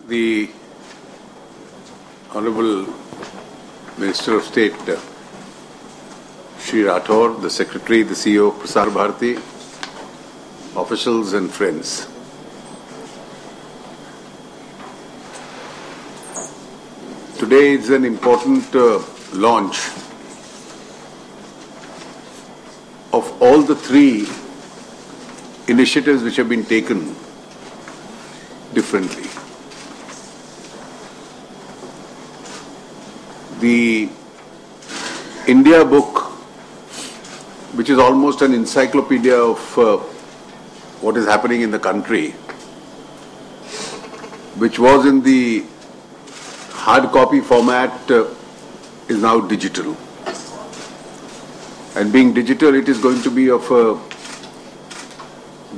The Honorable Minister of State, Shri Rathore, the Secretary, the CEO of Prasar Bharati, officials and friends. Today is an important launch of all the three initiatives which have been taken differently. The India book, which is almost an encyclopedia of what is happening in the country, which was in the hard copy format, is now digital. And being digital, it is going to be of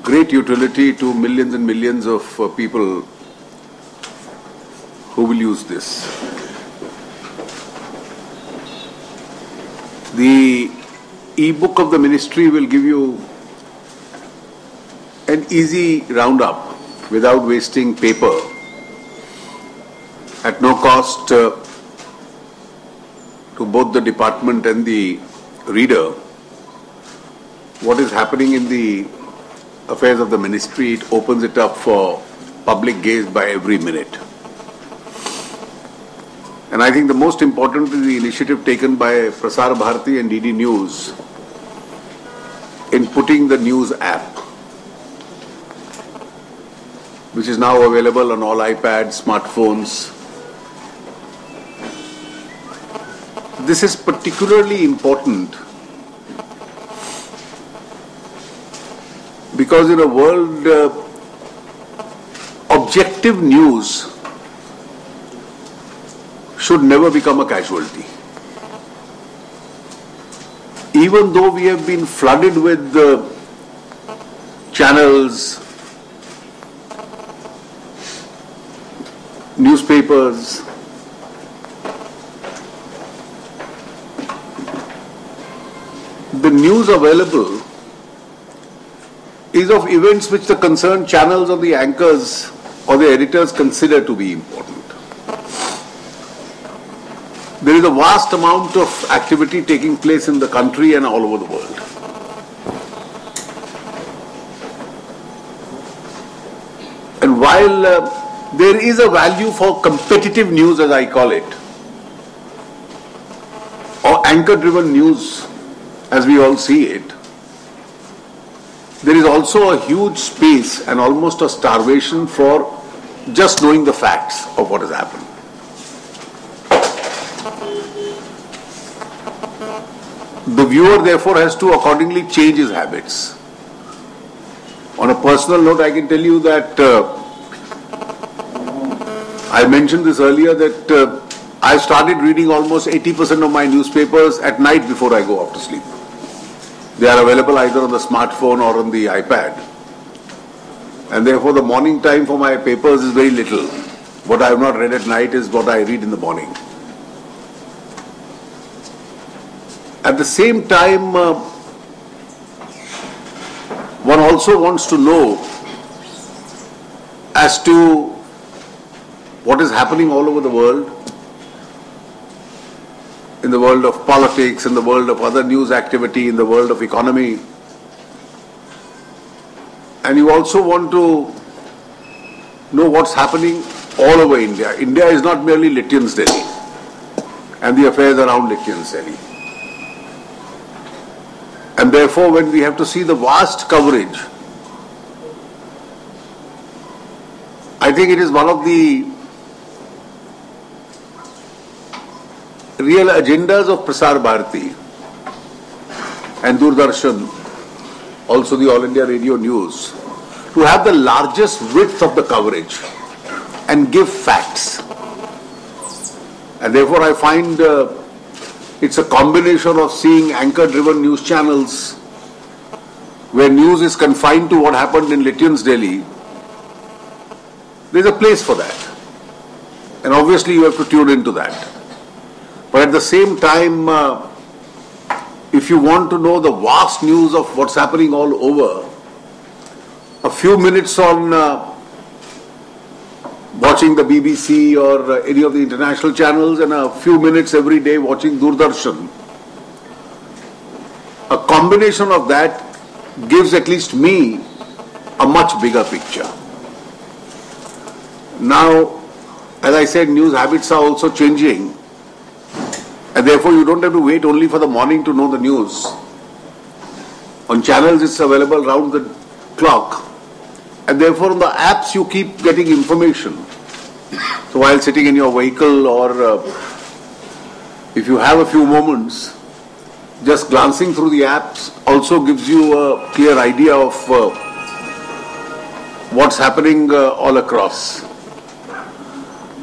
great utility to millions and millions of people who will use this. The e-book of the ministry will give you an easy roundup without wasting paper, at no cost to both the department and the reader, what is happening in the affairs of the ministry. It opens it up for public gaze by every minute. And I think the most important is the initiative taken by Prasar Bharati and DDNews in putting the news app, which is now available on all iPads, smartphones. This is particularly important because in a world, objective news should never become a casualty. Even though we have been flooded with channels, newspapers, the news available is of events which the concerned channels or the anchors or the editors consider to be important. There is a vast amount of activity taking place in the country and all over the world. And while there is a value for competitive news, as I call it, or anchor-driven news, as we all see it, there is also a huge space and almost a starvation for just knowing the facts of what has happened. The viewer, therefore, has to accordingly change his habits. On a personal note, I can tell you that I mentioned this earlier, that I started reading almost 80% of my newspapers at night before I go off to sleep. They are available either on the smartphone or on the iPad. And therefore, the morning time for my papers is very little. What I have not read at night is what I read in the morning. At the same time, one also wants to know as to what is happening all over the world, in the world of politics, in the world of other news activity, in the world of economy. And you also want to know what's happening all over India. India is not merely Lithium's Delhi and the affairs around Lithium's Delhi. And therefore, when we have to see the vast coverage, I think it is one of the real agendas of Prasar Bharati and Doordarshan, also the All India Radio News, to have the largest width of the coverage and give facts. And therefore, I find it's a combination of seeing anchor-driven news channels where news is confined to what happened in Lithium's Delhi. There's a place for that. And obviously you have to tune into that. But at the same time, if you want to know the vast news of what's happening all over, a few minutes on what watching the BBC or any of the international channels, and a few minutes every day watching Doordarshan. A combination of that gives at least me a much bigger picture. Now, as I said, news habits are also changing, and therefore you don't have to wait only for the morning to know the news. On channels it's available round the clock, and therefore on the apps you keep getting information. So while sitting in your vehicle, or if you have a few moments, just glancing through the apps also gives you a clear idea of what's happening all across.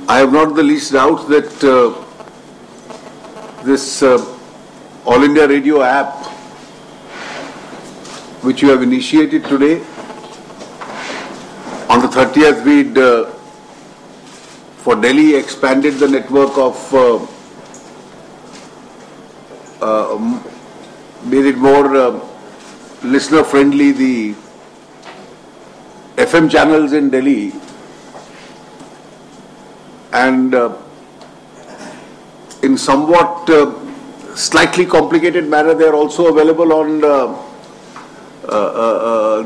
I have not the least doubt that this All India Radio app, which you have initiated today, on the 30th we'd for Delhi expanded the network of made it more listener friendly, the FM channels in Delhi, and in somewhat slightly complicated manner they are also available on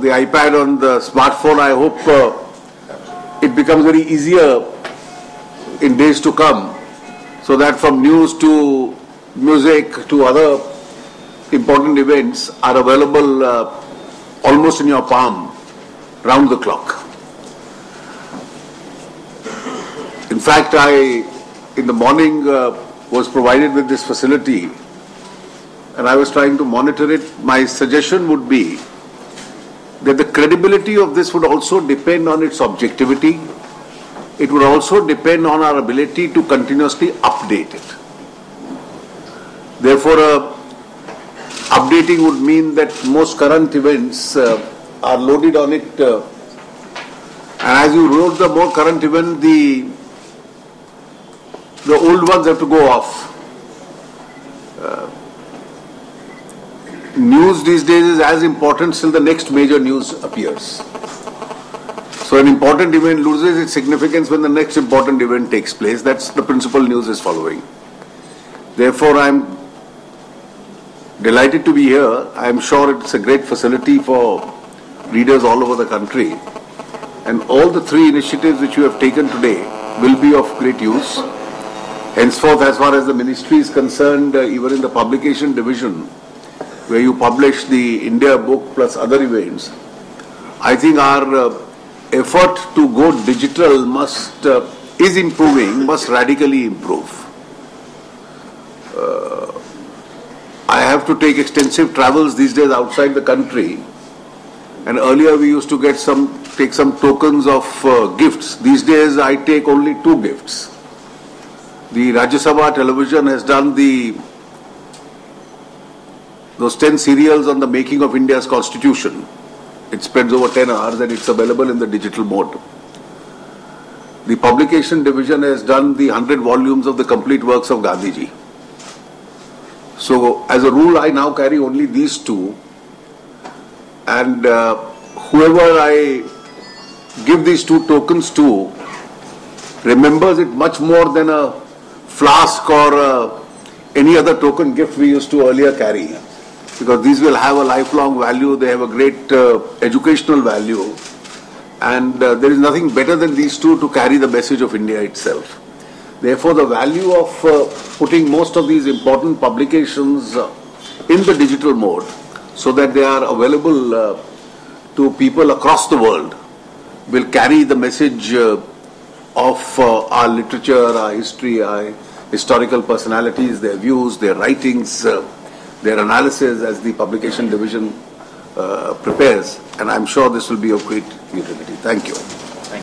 the iPad, on the smartphone. I hope it becomes very easier in days to come, so that from news to music to other important events are available almost in your palm, round the clock. In fact, in the morning was provided with this facility, and I was trying to monitor it. My suggestion would be that the credibility of this would also depend on its objectivity. It would also depend on our ability to continuously update it. Therefore, updating would mean that most current events are loaded on it, and as you load the more current event, the old ones have to go off. News these days is as important till the next major news appears. So an important event loses its significance when the next important event takes place. That's the principle news is following. Therefore, I'm delighted to be here. I'm sure it's a great facility for readers all over the country. And all the three initiatives which you have taken today will be of great use. Henceforth, as far as the ministry is concerned, even in the publication division, where you publish the India book plus other events, I think our effort to go digital is improving, must radically improve. I have to take extensive travels these days outside the country, and earlier we used to take some tokens of gifts. These days I take only 2 gifts. The Rajyavardhan television has done those 10 serials on the making of India's constitution. It spreads over 10 hours and it's available in the digital mode. The publication division has done the 100 volumes of the complete works of Gandhiji. So as a rule, I now carry only these 2, and whoever I give these 2 tokens to remembers it much more than a flask or any other token gift we used to earlier carry, because these will have a lifelong value. They have a great educational value, and there is nothing better than these 2 to carry the message of India itself. Therefore, the value of putting most of these important publications in the digital mode, so that they are available to people across the world, will carry the message of our literature, our history, our historical personalities, their views, their writings, their analysis as the publication division prepares. And I'm sure this will be of great utility. Thank you.